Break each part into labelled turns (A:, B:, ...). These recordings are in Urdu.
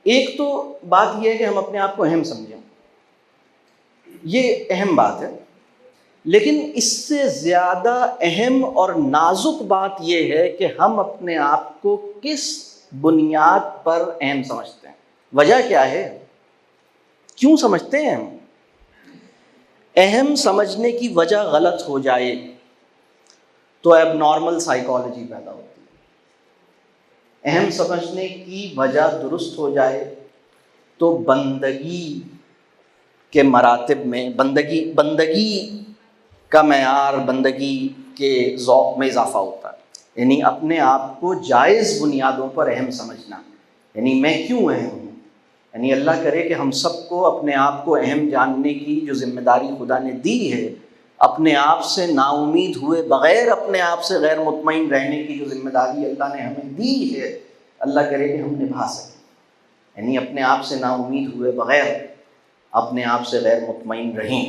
A: ایک تو بات یہ ہے کہ ہم اپنے آپ کو اہم سمجھیں، یہ اہم بات ہے، لیکن اس سے زیادہ اہم اور نازک بات یہ ہے کہ ہم اپنے آپ کو کس بنیاد پر اہم سمجھتے ہیں۔ وجہ کیا ہے؟ کیوں سمجھتے ہیں ہم؟ اہم سمجھنے کی وجہ غلط ہو جائے تو ایب نارمل سائیکالوجی پیدا ہوتی ہے، اہم سمجھنے کی وجہ درست ہو جائے تو بندگی کے مراتب میں بندگی کا معیار، بندگی کے ذوق میں اضافہ ہوتا ہے۔ یعنی اپنے آپ کو جائز بنیادوں پر اہم سمجھنا، یعنی میں کیوں اہم ہوں۔ یعنی اللہ کرے کہ ہم سب کو اپنے آپ کو اہم جاننے کی جو ذمہ داری خدا نے دی ہے، اپنے آپ سے نا امید ہوئے بغیر اپنے آپ سے غیر مطمئن رہنے کی جو ذمہ داری اللہ نے ہمیں دی ہے، اللہ کرے کہ ہم نبھا سکیں۔ یعنی اپنے آپ سے نا امید ہوئے بغیر اپنے آپ سے غیر مطمئن رہیں۔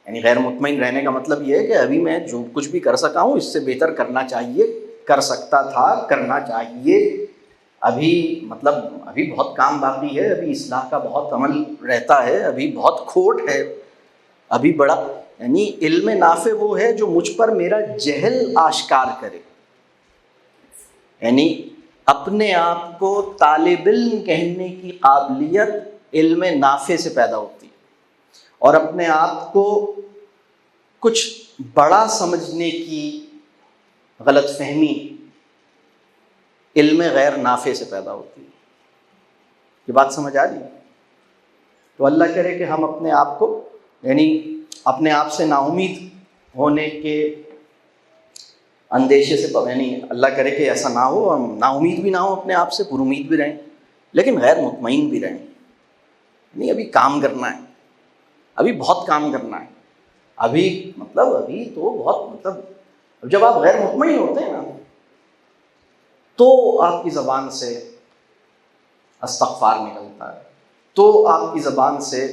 A: یعنی غیر مطمئن رہنے کا مطلب یہ ہے کہ ابھی میں جو کچھ بھی کر سکا ہوں اس سے بہتر کرنا چاہیے، کر سکتا تھا، کرنا چاہیے، ابھی بہت کام باقی ہے، ابھی اصلاح کا بہت عمل رہتا ہے، ابھی بہت کھوٹ ہے، ابھی بڑا، یعنی علم نافع وہ ہے جو مجھ پر میرا جہل آشکار کرے۔ یعنی اپنے آپ کو طالب علم کہنے کی قابلیت علم نافع سے پیدا ہوتی ہے، اور اپنے آپ کو کچھ بڑا سمجھنے کی غلط فہمی علم غیر نافع سے پیدا ہوتی ہے۔ یہ بات سمجھ آ رہی ہے؟ تو اللہ کرے کہ ہم اپنے آپ کو، یعنی اپنے آپ سے نا امید ہونے کے اندیشے سے، یعنی اللہ کرے کہ ایسا نہ ہو، ہم نا امید بھی نہ ہو اپنے آپ سے، پر امید بھی رہیں، لیکن غیر مطمئن بھی رہیں۔ نہیں، ابھی کام کرنا ہے، ابھی بہت کام کرنا ہے، ابھی تو بہت جب آپ غیر مطمئن ہوتے ہیں نا تو آپ کی زبان سے استغفار نکلتا ہے، تو آپ کی زبان سے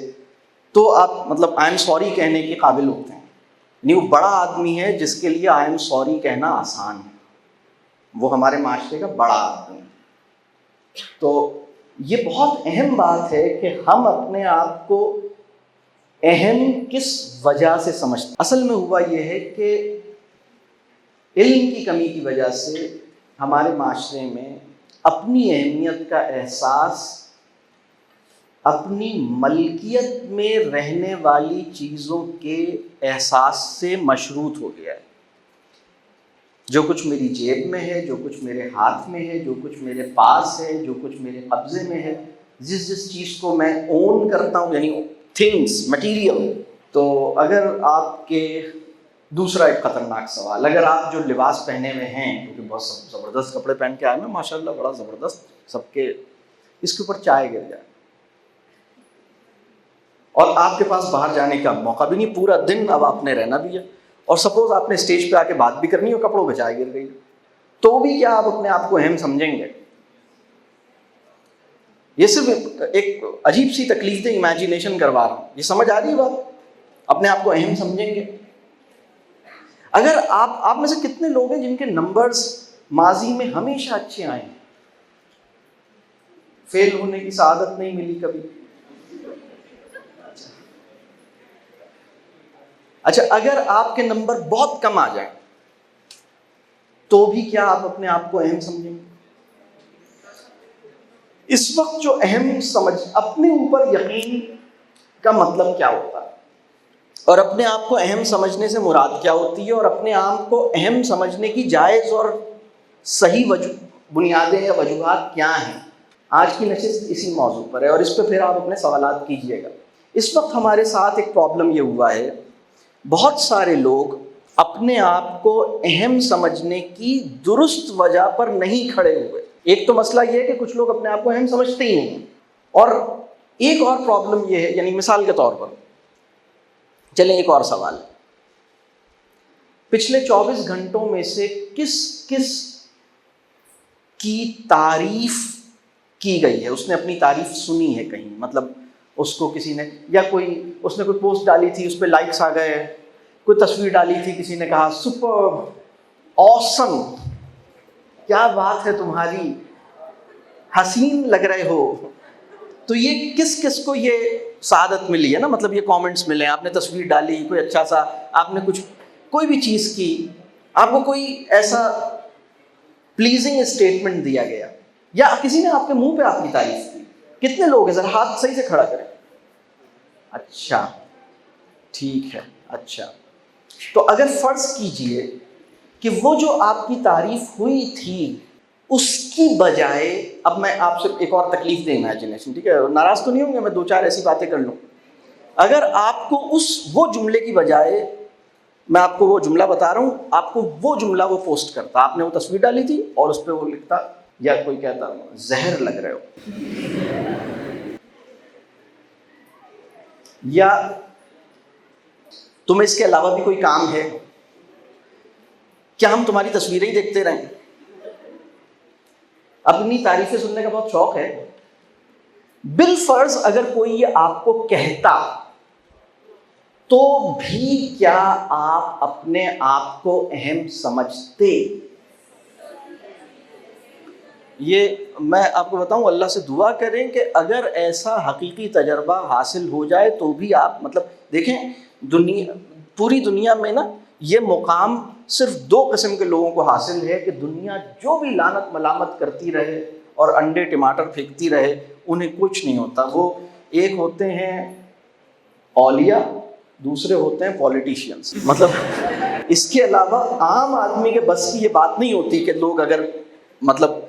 A: تو آپ آئی ایم سوری کہنے کے قابل ہوتے ہیں۔ نہیں، وہ بڑا آدمی ہے جس کے لیے آئی ایم سوری کہنا آسان ہے، وہ ہمارے معاشرے کا بڑا آدمی ہے۔ تو یہ بہت اہم بات ہے کہ ہم اپنے آپ کو اہم کس وجہ سے سمجھتے ہیں۔ اصل میں ہوا یہ ہے کہ علم کی کمی کی وجہ سے ہمارے معاشرے میں اپنی اہمیت کا احساس اپنی ملکیت میں رہنے والی چیزوں کے احساس سے مشروط ہو گیا ہے۔ جو کچھ میری جیب میں ہے، جو کچھ میرے ہاتھ میں ہے، جو کچھ میرے پاس ہے، جو کچھ میرے قبضے میں ہے، جس چیز کو میں اون کرتا ہوں، یعنی تھنگس، مٹیریل۔ تو اگر آپ کے دوسرا ایک خطرناک سوال، اگر آپ جو لباس پہنے ہوئے ہیں، کیونکہ بہت زبردست کپڑے پہن کے آئے ہیں ماشاءاللہ، بڑا زبردست، سب کے اس کے اوپر چائے گر جائے، اور آپ کے پاس باہر جانے کا موقع بھی نہیں، پورا دن اب آپ نے رہنا بھی ہے، اور سپوز آپ نے اسٹیج پہ آ کے بات بھی کرنی ہے اور کپڑوں پہ چائے گر گئی، تو بھی کیا آپ اپنے آپ کو اہم سمجھیں گے؟ یہ صرف ایک عجیب سی تکلیف دہ امیجنیشن کروا رہا ہوں، یہ سمجھ آ رہی ہے بات؟ اپنے آپ کو اہم سمجھیں گے؟ اگر آپ میں سے کتنے لوگ ہیں جن کے نمبرز ماضی میں ہمیشہ اچھے آئے ہیں، فیل ہونے کی سعادت نہیں ملی کبھی؟ اچھا، اگر آپ کے نمبر بہت کم آ جائیں تو بھی کیا آپ اپنے آپ کو اہم سمجھیں گے؟ اس وقت جو اہم سمجھ، اپنے اوپر یقین کا مطلب کیا ہوتا ہے، اور اپنے آپ کو اہم سمجھنے سے مراد کیا ہوتی ہے، اور اپنے آپ کو اہم سمجھنے کی جائز اور صحیح بنیادیں یا وجوہات کیا ہیں، آج کی نشست اسی موضوع پر ہے، اور اس پہ پھر آپ اپنے سوالات کیجئے گا۔ اس وقت ہمارے ساتھ ایک پرابلم یہ ہوا ہے، بہت سارے لوگ اپنے آپ کو اہم سمجھنے کی درست وجہ پر نہیں کھڑے ہوئے۔ ایک تو مسئلہ یہ ہے کہ کچھ لوگ اپنے آپ کو اہم سمجھتے ہی نہیں، اور ایک اور پرابلم یہ ہے، یعنی مثال کے طور پر چلیں ایک اور سوال، پچھلے 24 گھنٹوں میں سے کس کس کی تعریف کی گئی ہے، اس نے اپنی تعریف سنی ہے کہیں، اس کو کسی نے، یا اس نے کوئی پوسٹ ڈالی تھی، اس پہ لائکس آ گئے، کوئی تصویر ڈالی تھی، کسی نے کہا سپر آسم، کیا بات ہے تمہاری، حسین لگ رہے ہو، تو یہ کس کس کو یہ سعادت ملی ہے نا، مطلب یہ کامنٹس ملے ہیں، آپ نے تصویر ڈالی کوئی اچھا سا، آپ نے کچھ کوئی بھی چیز کی، آپ کو کوئی ایسا پلیزنگ اسٹیٹمنٹ دیا گیا، یا کسی نے آپ کے منہ پہ آپ کی تعریف کی، کتنے لوگ ہیں؟ ذرا ہاتھ صحیح سے کھڑا کریں. اچھا ٹھیک ہے. اچھا تو اگر فرض کیجئے کہ وہ جو آپ کی تعریف ہوئی تھی اس کی بجائے، اب میں آپ سے ایک اور تکلیف دیں امیجنیشن، ٹھیک ہے، ناراض تو نہیں ہوں گے میں دو چار ایسی باتیں کر لوں. اگر آپ کو وہ جملے کی بجائے، میں آپ کو وہ جملہ بتا رہا ہوں، آپ کو وہ جملہ وہ پوسٹ کرتا، آپ نے وہ تصویر ڈالی تھی اور اس پہ وہ لکھتا، یا کوئی کہتا زہر لگ رہے ہو، یا تمہیں اس کے علاوہ بھی کوئی کام ہے، کیا ہم تمہاری تصویریں ہی دیکھتے رہیں؟ اپنی تعریفیں سننے کا بہت شوق ہے. بالفرض اگر کوئی یہ آپ کو کہتا تو بھی کیا آپ اپنے آپ کو اہم سمجھتے؟ یہ میں آپ کو بتاؤں، اللہ سے دعا کریں کہ اگر ایسا حقیقی تجربہ حاصل ہو جائے تو بھی آپ، مطلب دیکھیں پوری دنیا میں نا یہ مقام صرف دو قسم کے لوگوں کو حاصل ہے کہ دنیا جو بھی لعنت ملامت کرتی رہے اور انڈے ٹماٹر پھینکتی رہے انہیں کچھ نہیں ہوتا. وہ ایک ہوتے ہیں اولیاء، دوسرے ہوتے ہیں پولیٹیشینز. مطلب اس کے علاوہ عام آدمی کے بس کی یہ بات نہیں ہوتی کہ لوگ اگر مطلب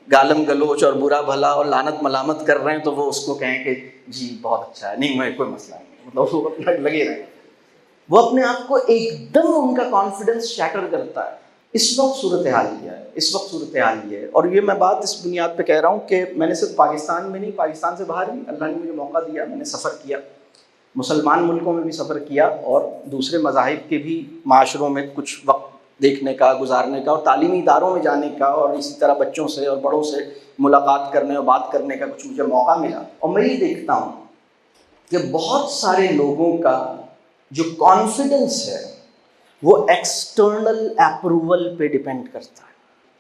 A: گالم گلوچ اور برا بھلا اور لعنت ملامت کر رہے ہیں تو وہ اس کو کہیں کہ جی بہت اچھا ہے، نہیں میں کوئی مسئلہ نہیں، مطلب وہ اپنا لگے رہے. وہ اپنے آپ کو ایک دم ان کا کانفیڈنس شیٹر کرتا ہے. اس وقت صورتحال یہ ہے. اور یہ میں بات اس بنیاد پہ کہہ رہا ہوں کہ میں نے صرف پاکستان میں نہیں، پاکستان سے باہر بھی اللہ نے مجھے موقع دیا، میں نے سفر کیا، مسلمان ملکوں میں بھی سفر کیا اور دوسرے مذاہب کے بھی معاشروں میں کچھ وقت دیکھنے کا، گزارنے کا، اور تعلیمی اداروں میں جانے کا، اور اسی طرح بچوں سے اور بڑوں سے ملاقات کرنے اور بات کرنے کا کچھ مجھے موقع ملا. اور میں یہ دیکھتا ہوں کہ بہت سارے لوگوں کا جو کانفیڈنس ہے وہ ایکسٹرنل اپروول پہ ڈیپینڈ کرتا ہے.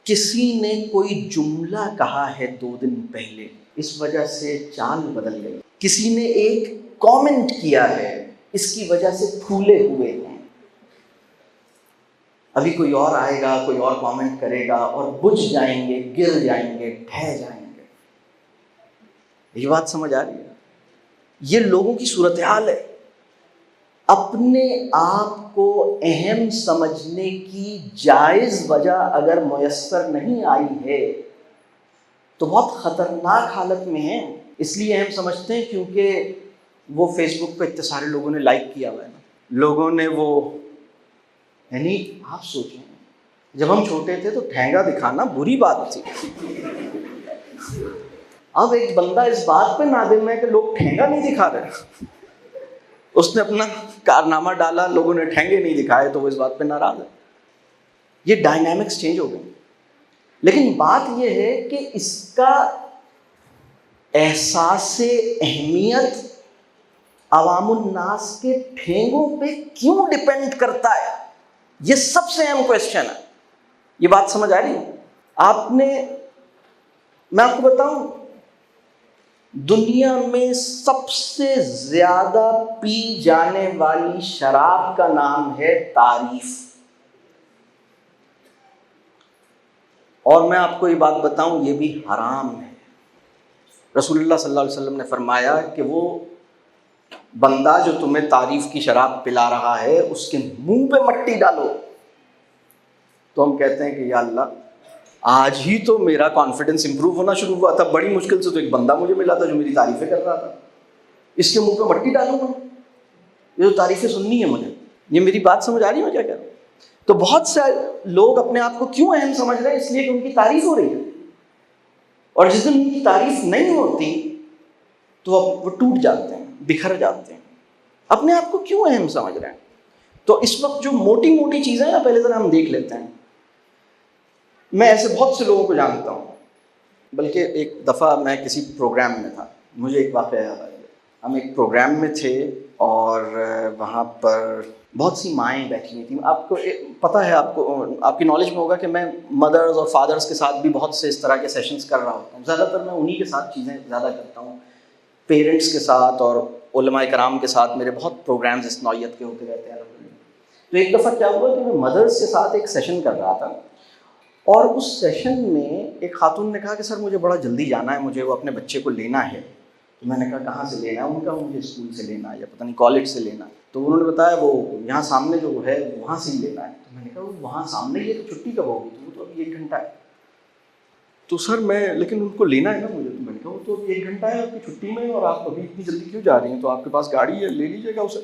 A: کسی نے کوئی جملہ کہا ہے 2 دن پہلے، اس وجہ سے چال بدل گئی. کسی نے ایک کامنٹ کیا ہے، اس کی وجہ سے پھولے ہوئے ہیں. ابھی کوئی اور آئے گا، کوئی اور کامنٹ کرے گا اور بجھ جائیں گے، گر جائیں گے، ڈھہ جائیں گے. یہ بات سمجھ آ رہی ہے؟ یہ لوگوں کی صورتحال ہے. اپنے آپ کو اہم سمجھنے کی جائز وجہ اگر میسر نہیں آئی ہے تو بہت خطرناک حالت میں ہیں. اس لیے اہم سمجھتے ہیں کیونکہ وہ فیس بک پہ اتنے سارے لوگوں نے لائک کیا ہوا ہے نا، لوگوں نے وہ، یعنی آپ سوچیں جب ہم چھوٹے تھے تو ٹھینگا دکھانا بری بات تھی. اب ایک بندہ اس بات پہ نادم ہے کہ لوگ ٹھینگا نہیں دکھا رہے، اس نے اپنا کارنامہ ڈالا، لوگوں نے ٹھینگے نہیں دکھائے تو وہ اس بات پہ ناراض ہے. یہ ڈائنامکس چینج ہو گئے. لیکن بات یہ ہے کہ اس کا احساس اہمیت عوام الناس کے ٹھینگوں پہ کیوں ڈیپینڈ کرتا ہے؟ یہ سب سے اہم کویسچن ہے. یہ بات سمجھ آ رہی ہے؟ میں آپ کو بتاؤں، دنیا میں سب سے زیادہ پی جانے والی شراب کا نام ہے تعریف. اور میں آپ کو یہ بات بتاؤں، یہ بھی حرام ہے. رسول اللہ صلی اللہ علیہ وسلم نے فرمایا کہ وہ بندہ جو تمہیں تعریف کی شراب پلا رہا ہے اس کے منہ پہ مٹی ڈالو. تو ہم کہتے ہیں کہ یا اللہ، آج ہی تو میرا کانفیڈنس امپروو ہونا شروع ہوا تھا، بڑی مشکل سے تو ایک بندہ مجھے ملا تھا جو میری تعریفیں کر رہا تھا، اس کے منہ پہ مٹی ڈالوں گا؟ یہ جو تعریفیں سننی ہے مجھے، یہ میری بات سمجھ آ رہی ہے میں کیا کہہ رہا ہوں؟ تو بہت سے لوگ اپنے آپ کو کیوں اہم سمجھ رہے ہیں؟ اس لیے کہ ان کی تعریف ہو رہی ہے، اور جس دن ان کی تعریف نہیں ہوتی تو وہ ٹوٹ جاتے ہیں، بکھر جاتے ہیں. اپنے آپ کو کیوں اہم سمجھ رہے ہیں؟ تو اس وقت جو موٹی موٹی چیزیں ہیں پہلے ذرا ہم دیکھ لیتے ہیں. میں ایسے بہت سے لوگوں کو جانتا ہوں، بلکہ ایک دفعہ میں کسی پروگرام میں تھا، مجھے ایک واقعہ یاد آ گیا. ہم ایک پروگرام میں تھے اور وہاں پر بہت سی مائیں بیٹھی ہوئی تھیں. آپ کو پتہ ہے، آپ کی نالج میں ہوگا کہ میں مدرز اور فادرز کے ساتھ بھی بہت سے اس طرح کے سیشنز کر رہا ہوتا ہوں. زیادہ تر میں انہی کے ساتھ چیزیں زیادہ کرتا ہوں. پیرنٹس کے ساتھ اور علماء کرام کے ساتھ میرے بہت پروگرامز اس نوعیت کے ہوتے رہتے ہیں. تو ایک دفعہ کیا ہوا کہ میں مدرس کے ساتھ ایک سیشن کر رہا تھا, اور اس سیشن میں ایک خاتون نے کہا کہ سر مجھے بڑا جلدی جانا ہے, مجھے وہ اپنے بچے کو لینا ہے. تو میں نے کہا کہاں سے لینا ہے؟ ان کا مجھے اسکول سے لینا ہے یا پتہ نہیں کالج سے لینا ہے. تو انہوں نے بتایا وہ یہاں سامنے جو ہے وہاں سے ہی لینا ہے. تو میں نے کہا وہ وہاں سامنے ہی ہے تو چھٹی کب ہوگی؟ تو وہ تو ابھی 1 گھنٹہ ہے. تو سر میں لیکن ان کو لینا ہے نا مجھے. تو میں نے کہا وہ تو ابھی 1 گھنٹہ ہے آپ کی چھٹی میں, اور آپ ابھی اتنی جلدی کیوں جا رہی ہیں؟ تو آپ کے پاس گاڑی ہے, لے لیجیے گا اسے.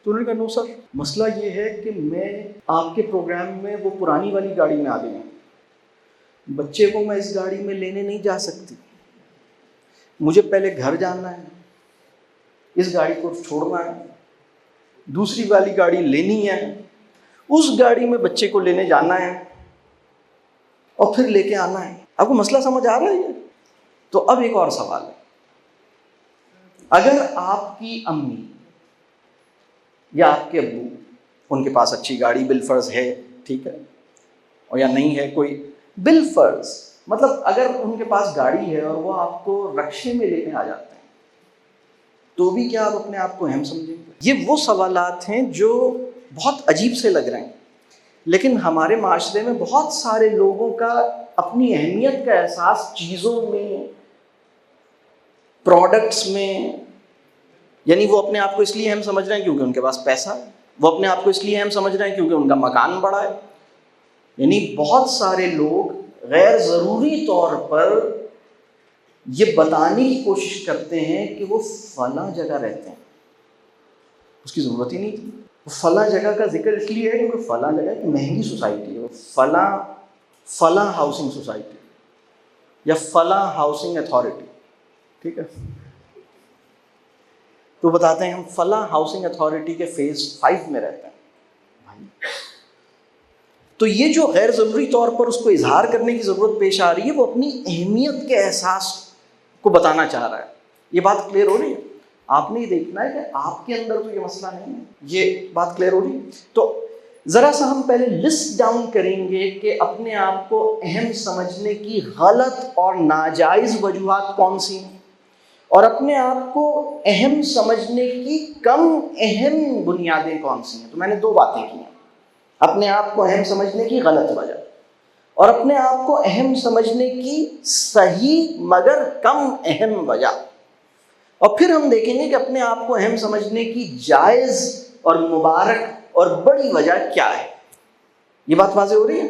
A: تو انہوں نے کہا نو سر, مسئلہ یہ ہے کہ میں آپ کے پروگرام میں وہ پرانی والی گاڑی میں آ گئی ہوں, بچے کو میں اس گاڑی میں لینے نہیں جا سکتی, مجھے پہلے گھر جانا ہے, اس گاڑی کو چھوڑنا ہے, دوسری والی گاڑی لینی ہے, اس گاڑی میں بچے کو لینے جانا ہے اور پھر لے کے آنا ہے. آپ کو مسئلہ سمجھ آ رہا ہے؟ تو اب ایک اور سوال ہے, اگر آپ کی امی یا آپ کے ابو ان کے پاس اچھی گاڑی بالفرض ہے, ٹھیک ہے, اور یا نہیں ہے کوئی, بالفرض مطلب اگر ان کے پاس گاڑی ہے اور وہ آپ کو رکشے میں لینے آ جاتے ہیں, تو بھی کیا آپ اپنے آپ کو اہم سمجھیں گے؟ یہ وہ سوالات ہیں جو بہت عجیب سے لگ رہے ہیں, لیکن ہمارے معاشرے میں بہت سارے لوگوں کا اپنی اہمیت کا احساس چیزوں میں, پروڈکٹس میں, یعنی وہ اپنے آپ کو اس لیے اہم سمجھ رہے ہیں کیونکہ ان کے پاس پیسہ ہے, وہ اپنے آپ کو اس لیے اہم سمجھ رہے ہیں کیونکہ ان کا مکان بڑا ہے. یعنی بہت سارے لوگ غیر ضروری طور پر یہ بتانے کی کوشش کرتے ہیں کہ وہ فلاں جگہ رہتے ہیں, اس کی ضرورت ہی نہیں تھی. فلاں جگہ کا ذکر اس لیے ہے کیونکہ فلاں جگہ ایک مہنگی سوسائٹی ہے, فلاں ہاؤسنگ سوسائٹی یا فلاں ہاؤسنگ اتھارٹی, ٹھیک ہے, تو بتاتے ہیں ہم فلاں ہاؤسنگ اتھارٹی کے فیز 5 میں رہتے ہیں. تو یہ جو غیر ضروری طور پر اس کو اظہار کرنے کی ضرورت پیش آ رہی ہے, وہ اپنی اہمیت کے احساس کو بتانا چاہ رہا ہے. یہ بات کلیئر ہو رہی ہے؟ آپ نے یہ دیکھنا ہے کہ آپ کے اندر تو یہ مسئلہ نہیں ہے. یہ بات کلیئر ہو رہی ہے؟ تو ذرا سا ہم پہلے لسٹ ڈاؤن کریں گے کہ اپنے آپ کو اہم سمجھنے کی غلط اور ناجائز وجوہات کون سی ہیں, اور اپنے آپ کو اہم سمجھنے کی کم اہم بنیادیں کون سی ہیں. تو میں نے 2 باتیں کی ہیں, اپنے آپ کو اہم سمجھنے کی غلط وجہ اور اپنے آپ کو اہم سمجھنے کی صحیح مگر کم اہم وجہ. اور پھر ہم دیکھیں گے کہ اپنے آپ کو اہم سمجھنے کی جائز اور مبارک اور بڑی وجہ کیا ہے. یہ بات واضح ہو رہی ہے؟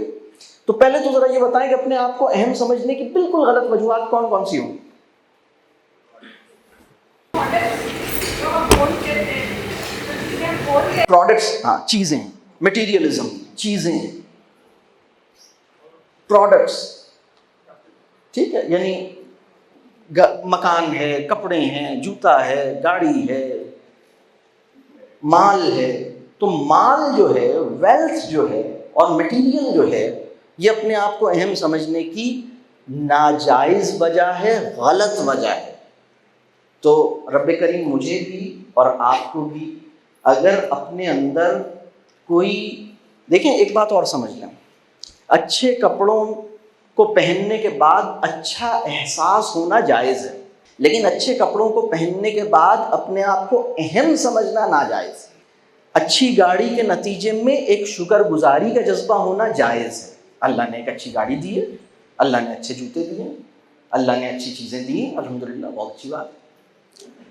A: تو پہلے تو ذرا یہ بتائیں کہ اپنے آپ کو اہم سمجھنے کی بالکل غلط وجوہات کون کون سی ہوں؟ پروڈکٹس, ہاں, چیزیں, مٹیریلزم, چیزیں, پروڈکٹس, ٹھیک ہے, یعنی مکان ہے, کپڑے ہیں, جوتا ہے, گاڑی ہے, مال ہے. تو مال جو ہے, ویلتھ جو ہے اور مٹیریل جو ہے, یہ اپنے آپ کو اہم سمجھنے کی ناجائز وجہ ہے, غلط وجہ ہے. تو رب کریم مجھے بھی اور آپ کو بھی اگر اپنے اندر کوئی, دیکھیں ایک بات اور سمجھ لیں, اچھے کپڑوں کو پہننے کے بعد اچھا احساس ہونا جائز ہے, لیکن اچھے کپڑوں کو پہننے کے بعد اپنے آپ کو اہم سمجھنا ناجائز ہے. اچھی گاڑی کے نتیجے میں ایک شکر گزاری کا جذبہ ہونا جائز ہے. اللہ نے ایک اچھی گاڑی دی ہے, اللہ نے اچھے جوتے دیے, اللہ نے اچھی چیزیں دی ہیں, الحمدللہ, بہت اچھی بات ہے,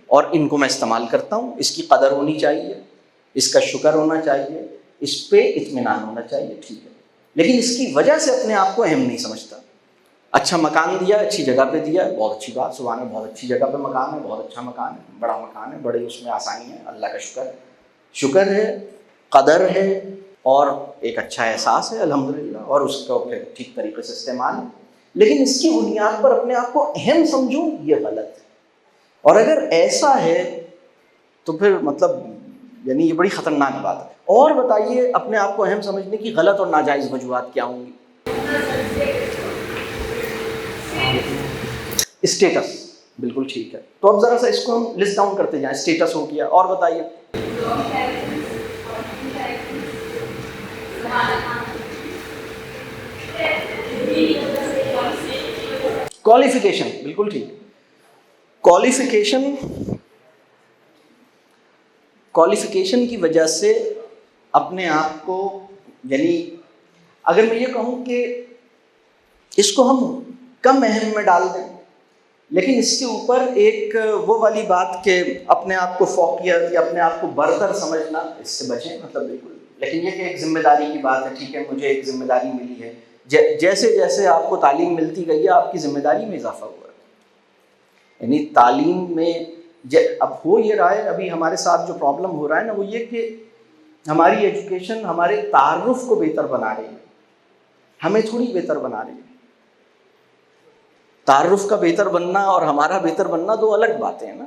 A: اور ان کو میں استعمال کرتا ہوں, اس کی قدر ہونی چاہیے, اس کا شکر ہونا چاہیے, اس پہ اطمینان ہونا چاہیے, ٹھیک ہے, لیکن اس کی وجہ سے اپنے آپ کو اہم نہیں سمجھتا. اچھا مکان دیا, اچھی جگہ پہ دیا, بہت اچھی بات, سبحان اللہ, بہت اچھی جگہ پہ مکان ہے, بہت اچھا مکان ہے, بڑا مکان ہے, بڑے اس میں آسانی ہے, اللہ کا شکر ہے, قدر ہے, اور ایک اچھا احساس ہے, الحمدللہ, اور اس کا پھر ٹھیک طریقے سے استعمال ہے. لیکن اس کی بنیاد پر اپنے آپ کو اہم سمجھوں, یہ غلط ہے. اور اگر ایسا ہے تو پھر مطلب یعنی یہ بڑی خطرناک بات ہے. اور بتائیے اپنے آپ کو اہم سمجھنے کی غلط اور ناجائز وجوہات کیا ہوں گی؟ اسٹیٹس, بالکل ٹھیک ہے. تو اب ذرا سا اس کو ہم لسٹ ڈاؤن کرتے جائیں. اسٹیٹس ہو گیا, اور بتائیے. کوالیفیکیشن, بالکل ٹھیک. کوالیفیکیشن کی وجہ سے اپنے آپ کو، یعنی اگر میں یہ کہوں کہ اس کو ہم کم اہم میں ڈال دیں، لیکن اس کے اوپر ایک وہ والی بات کہ اپنے آپ کو فوقیت یا اپنے آپ کو برتر سمجھنا، اس سے بچیں مطلب بالکل. لیکن یہ کہ ایک ذمہ داری کی بات ہے، ٹھیک ہے مجھے ایک ذمہ داری ملی ہے، جیسے جیسے آپ کو تعلیم ملتی گئی ہے آپ کی ذمہ داری میں اضافہ ہوا ہے. یعنی تعلیم میں اب ہو یہ رہا ہے، ابھی ہمارے ساتھ جو پرابلم ہو رہا ہے نا وہ یہ کہ ہماری ایجوکیشن ہمارے تعارف کو بہتر بنا رہی ہے، ہمیں تھوڑی بہتر بنا رہی ہے. تعارف کا بہتر بننا اور ہمارا بہتر بننا دو الگ باتیں ہیں نا.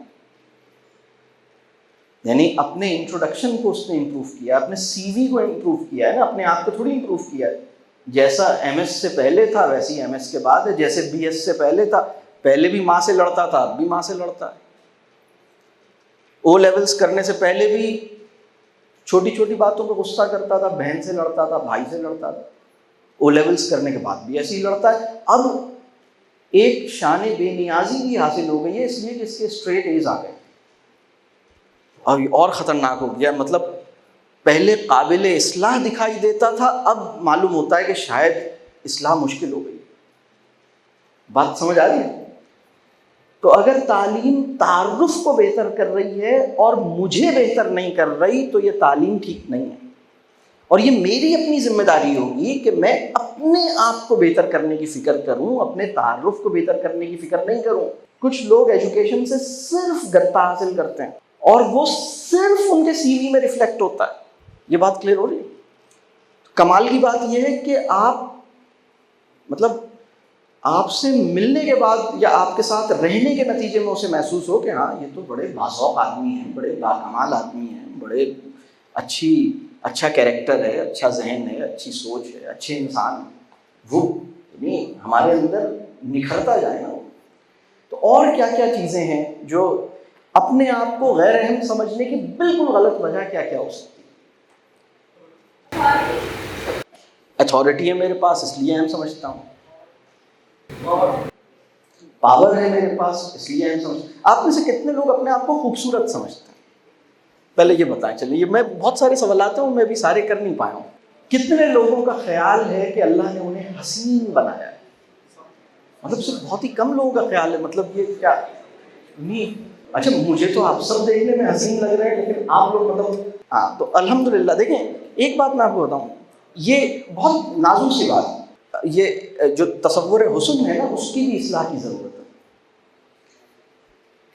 A: یعنی اپنے انٹروڈکشن کو اس نے امپروو کیا، اپنے سی وی کو امپروو کیا ہے نا، اپنے آپ کو تھوڑی امپروو کیا ہے. جیسا ایم ایس سے پہلے تھا ویسی ایم ایس کے بعد ہے، جیسے بی ایس سے پہلے تھا، پہلے بھی ماں سے لڑتا تھا اب بھی ماں سے لڑتا ہے. او لیولز کرنے سے پہلے بھی چھوٹی چھوٹی باتوں پہ غصہ کرتا تھا، بہن سے لڑتا تھا، بھائی سے لڑتا تھا. او لیولز کرنے کے بعد بھی ایسے ہی لڑتا ہے. اب ایک شان بے نیازی بھی حاصل ہو گئی ہے، اس لیے کہ اس کے اسٹریٹ ایز آ گئے. اب اور خطرناک ہو گیا، مطلب پہلے قابل اصلاح دکھائی دیتا تھا، اب معلوم ہوتا ہے کہ شاید اصلاح مشکل ہو گئی. بات سمجھ آ رہی ہے؟ تو اگر تعلیم تعارف کو بہتر کر رہی ہے اور مجھے بہتر نہیں کر رہی تو یہ تعلیم ٹھیک نہیں ہے. اور یہ میری اپنی ذمہ داری ہوگی کہ میں اپنے آپ کو بہتر کرنے کی فکر کروں، اپنے تعارف کو بہتر کرنے کی فکر نہیں کروں. کچھ لوگ ایجوکیشن سے صرف گتا حاصل کرتے ہیں اور وہ صرف ان کے سی وی میں ریفلیکٹ ہوتا ہے. یہ بات کلیئر ہو رہی ہے؟ کمال کی بات یہ ہے کہ آپ مطلب آپ سے ملنے کے بعد یا آپ کے ساتھ رہنے کے نتیجے میں اسے محسوس ہو کہ ہاں یہ تو بڑے باذوق آدمی ہیں، بڑے باکمال آدمی ہیں، بڑے اچھا کیریکٹر ہے، اچھا ذہن ہے، اچھی سوچ ہے، اچھے انسان ہیں. وہ یعنی ہمارے اندر نکھرتا جائے نا. تو اور کیا کیا چیزیں ہیں جو اپنے آپ کو غیر اہم سمجھنے کی بالکل غلط وجہ کیا کیا ہو سکتی ہے؟ اتھارٹی ہے میرے پاس اس لیے اہم سمجھتا ہوں، پاور ہے میرے پاس اس لیے اہم سمجھتا ہوں. آپ میں سے کتنے لوگ اپنے آپ کو خوبصورت سمجھتے ہیں؟ پہلے یہ بتائیں. چلیے یہ میں بہت سارے سوالات ہیں، میں بھی سارے کر نہیں پایا ہوں. کتنے لوگوں کا خیال ہے کہ اللہ نے انہیں حسین بنایا ہے؟ مطلب صرف بہت ہی کم لوگوں کا خیال ہے. مطلب یہ کیا نہیں؟ اچھا مجھے تو آپ سب دیکھنے میں حسین لگ رہے ہیں، لیکن آپ لوگ مطلب ہاں. تو الحمدللہ دیکھیں ایک بات میں آپ کو بتاؤں، یہ بہت نازک سی بات ہے. یہ جو تصور حسن ہے نا اس کی بھی اصلاح کی ضرورت ہے.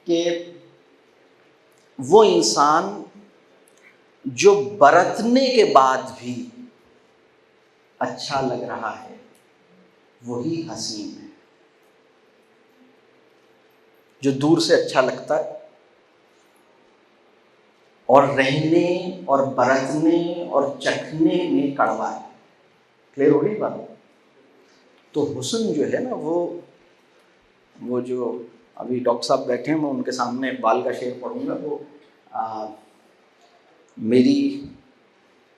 A: کہ وہ انسان جو برتنے کے بعد بھی اچھا لگ رہا ہے وہی حسین ہے. جو دور سے اچھا لگتا ہے اور رہنے اور برتنے اور چکھنے میں کڑوا ہے. کلیئر ہو رہی بات؟ تو حسن جو ہے نا وہ جو ابھی ڈاکٹر صاحب بیٹھے ہیں، میں ان کے سامنے اقبال کا شعر پڑھوں گا. وہ میری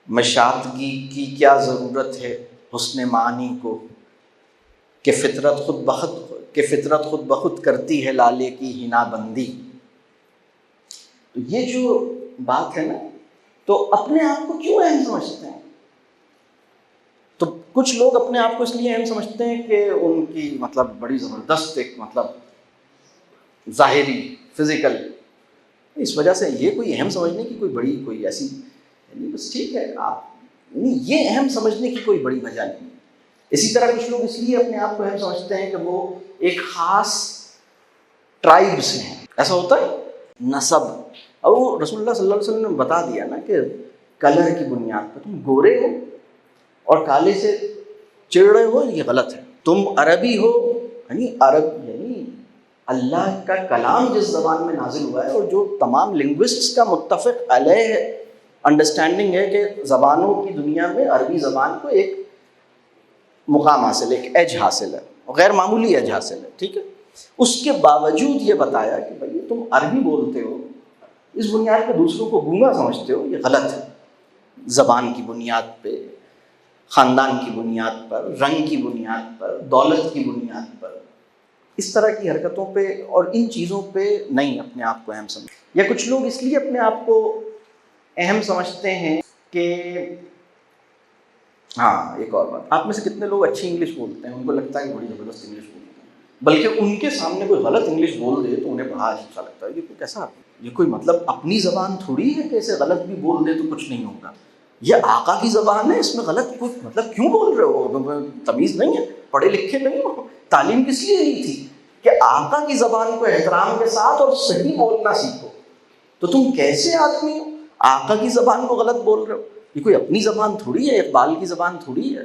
A: مشاطگی کی کیا ضرورت ہے حسن معنی کو، کہ فطرت خود بخود کرتی ہے لالے کی حنا بندی. تو یہ جو بات ہے نا، تو اپنے آپ کو کیوں اہم سمجھتے ہیں؟ تو کچھ لوگ اپنے آپ کو اس لیے اہم سمجھتے ہیں کہ ان کی مطلب بڑی زبردست ایک مطلب ظاہری فزیکل، اس وجہ سے یہ کوئی اہم سمجھنے کی کوئی بڑی کوئی ایسی نہیں. بس ٹھیک ہے آپ یہ اہم سمجھنے کی کوئی بڑی وجہ نہیں. اسی طرح کچھ لوگ اس لیے اپنے آپ کو اہم سمجھتے ہیں کہ وہ ایک خاص ٹرائب سے ہیں. ایسا ہوتا ہے نسب. اور وہ رسول اللہ صلی اللہ علیہ وسلم نے بتا دیا نا کہ کلر کی بنیاد پر تم گورے ہو اور کالے سے چڑ رہے ہو، یہ غلط ہے. تم عربی ہو، یعنی عرب یعنی اللہ کا کلام جس زبان میں نازل ہوا ہے، اور جو تمام لنگوسٹس کا متفق علیہ انڈرسٹینڈنگ ہے کہ زبانوں کی دنیا میں عربی زبان کو ایک مقام حاصل ہے، ایک ایج حاصل ہے، غیر معمولی ایج حاصل ہے. ٹھیک ہے، اس کے باوجود یہ بتایا کہ بھائی تم عربی بولتے ہو، اس بنیاد پہ دوسروں کو گونگا سمجھتے ہو، یہ غلط ہے. زبان کی بنیاد پہ، خاندان کی بنیاد پر، رنگ کی بنیاد پر، دولت کی بنیاد پر اس طرح کی حرکتوں پہ اور ان چیزوں پہ نہیں اپنے آپ کو اہم سمجھ، یا کچھ لوگ اس لیے اپنے آپ کو اہم سمجھتے ہیں کہ ہاں ایک اور بات، آپ میں سے کتنے لوگ اچھی انگلش بولتے ہیں، ان کو لگتا ہے کہ بڑی زبردست انگلش بولتے ہیں، بلکہ ان کے سامنے کوئی غلط انگلش بول دے تو انہیں بڑا عجیب سا لگتا ہے، یہ کوئی کیسا، یہ کوئی مطلب اپنی زبان تھوڑی ہے کہ اسے غلط بھی بول دے تو کچھ نہیں ہوگا، یہ آقا کی زبان ہے، اس میں غلط کچھ مطلب کیوں بول رہے ہو، تمیز نہیں ہے، پڑھے لکھے نہیں ہو، تعلیم کس لیے لی تھی کہ آقا کی زبان کو احترام کے ساتھ اور صحیح بولنا سیکھو، تو تم کیسے آدمی ہو آقا کی زبان کو غلط بول رہے ہو؟ یہ کوئی اپنی زبان تھوڑی ہے، اقبال کی زبان تھوڑی ہے،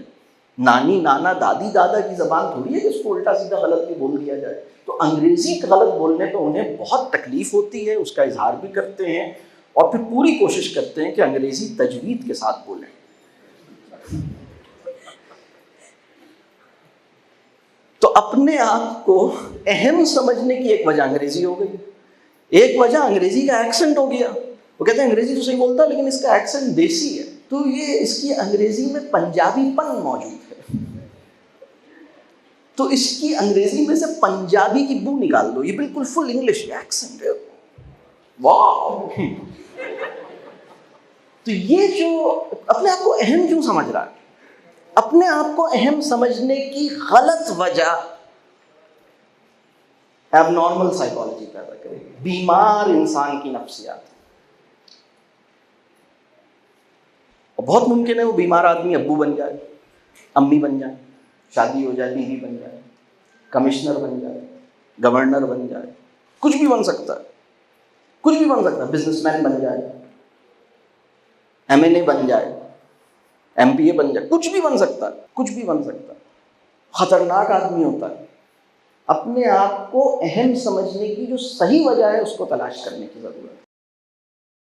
A: نانی نانا دادی دادا کی زبان تھوڑی ہے کہ اس کو الٹا سیدھا غلط بھی بول دیا جائے۔ تو انگریزی غلط بولنے پہ انہیں بہت تکلیف ہوتی ہے، اس کا اظہار بھی کرتے ہیں اور پھر پوری کوشش کرتے ہیں کہ انگریزی تجوید کے ساتھ بولیں۔ تو اپنے آپ کو اہم سمجھنے کی ایک وجہ انگریزی ہو گئی، ایک وجہ انگریزی کا ایکسنٹ ہو گیا، وہ کہتے ہیں انگریزی تو صحیح بولتا ہے لیکن اس کا ایکسنٹ دیسی ہے، تو یہ اس کی انگریزی میں پنجابی پن موجود ہے، تو اس کی انگریزی میں سے پنجابی کی بو نکال دو، یہ بالکل فل انگلش ایکسنٹ ہے، واو۔ تو یہ جو اپنے آپ کو اہم کیوں سمجھ رہا ہے، اپنے آپ کو اہم سمجھنے کی غلط وجہ ایب نارمل سائیکالوجی پیدا کرے گی، بیمار انسان کی نفسیات۔ اور بہت ممکن ہے وہ بیمار آدمی ابو بن جائے، امی بن جائے، شادی ہو جائے، بیوی بن جائے، کمشنر بن جائے، گورنر بن جائے، کچھ بھی بن سکتا ہے، کچھ بھی بن سکتا ہے، بزنس مین بن جائے، MNA بن جائے، MPA بن جائے، کچھ بھی بن سکتا ہے، کچھ بھی بن سکتا ہے، خطرناک آدمی ہوتا ہے۔ اپنے آپ کو اہم سمجھنے کی جو صحیح وجہ ہے اس کو تلاش کرنے کی ضرورت ہے۔